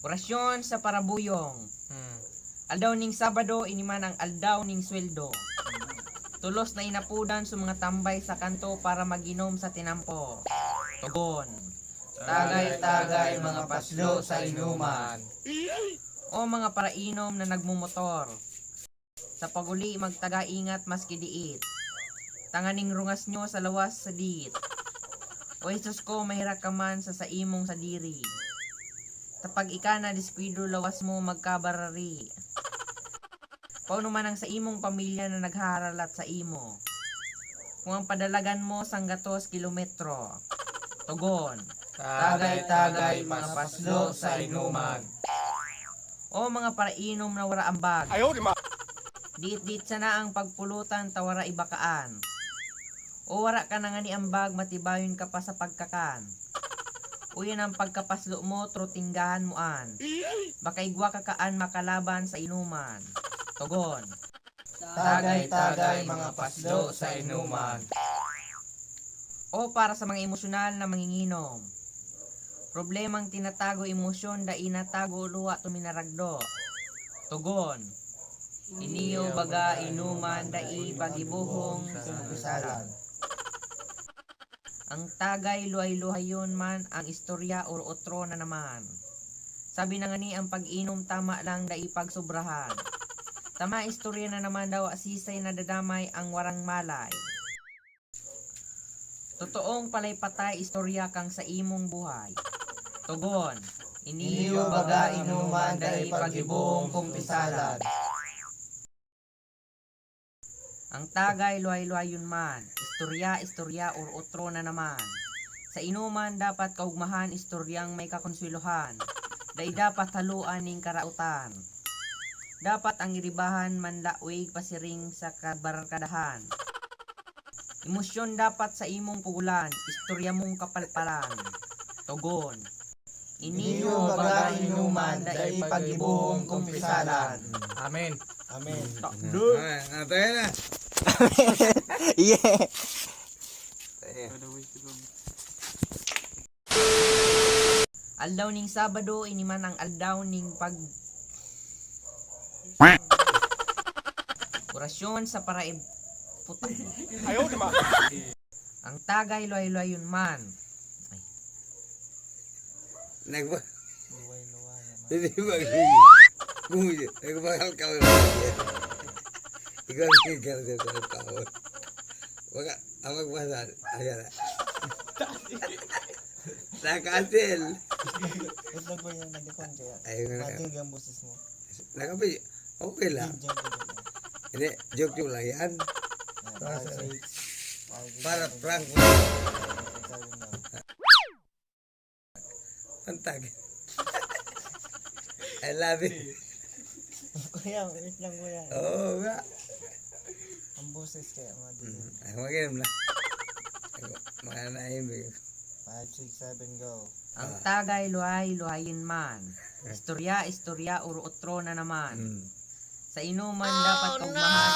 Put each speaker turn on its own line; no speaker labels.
Orasyon sa parabuyong. Aldaw ning Sabado, iniman ang aldaw ning sweldo. Tulos na inapudan sa mga tambay sa kanto para maginom sa tinampo. Tugon.
Tagay-tagay mga paslo sa inuman.
O mga parainom na nagmumotor. Sa paguli magtaga-ingat maski diit. Tanganing rungas nyo sa lawas sa diit. O Jesus ko, mahira ka man sa imong sa diri. Tapag ika na diskwido lawas mo magkabarari. Pauno man ang sa imong pamilya na nagharalat sa imo. Kung ang padalagan mo sang 2 kilometro. Tugon.
Tagay-tagay mga paslo sa inuman.
O mga parainom na wara ambag. Diit-diit sana ang pagpulutan tawara ibakaan. O wara ka na nga ni ambag, matibayon ka pa sa pagkakan. O yan ang pagkapaslo mo, trotinggahan mo an. Baka igwa ka kaan makalaban sa inuman. Tugon.
Tagay-tagay mga paslo sa inuman.
O para sa mga emosyonal na manginginom. Problemang tinatago emosyon da inatago luwa tuminaragdo. Tugon. Iniyo baga inuman da ibagibuhong sumupisalan. Ang tagay luhay-luhayon man ang istorya or otro na naman. Sabi na nga ni ang pag-inom tama lang da ipagsobrahan. Tama istorya na naman daw asisay na dadamay ang warang malay. Totoong palay patay istorya kang sa imong buhay. Tugon.
Iniyo baga inuman dahil pag-ibuhong kumpisalan.
Ang tagay luhay-luhayon man, istorya or otro na naman. Sa inuman dapat kaugmahan istoryang may kakonswiluhan. Dahil dapat haluan ning karautan. Dapat ang iribahan manlawig pasiring sa kabarkadahan. Emosyon dapat sa imong pugulan, istorya mong kapalpalan. Tugon.
Iniyo baga inuman dahil pag-ibuhong kumpisalan.
Amen.
Amen.
Tayo na.
Yeah.
Aldaw ning Sabado, iniman ang aldaw ning orasyon sa paraib puto. Ang tagay luhay-luhayon man.
Nagba.
Luway-luwayan.
Hindi ba? Gumuyo. Nagbakal ka. Ikaw ang ikaw sa kaon. Waka, ang magbasa. Ayan na. Nakasil.
Ito ko yung nagkakon kaya.
Ayun na.
Matig ang boses mo.
Nakapi. Okay lang. Hindi, joke lang yan. Para prank. Pantag. I love it.
Kuya, wait lang kuya.
Oo nga.
Ang boses kaya madig.
Ay, mag-inom na. Mga naimig.
5, 6, 7, go.
Ang tagay luhay-luhayin man. Istorya or otro na naman. Sa inuman dapat kaugmahan.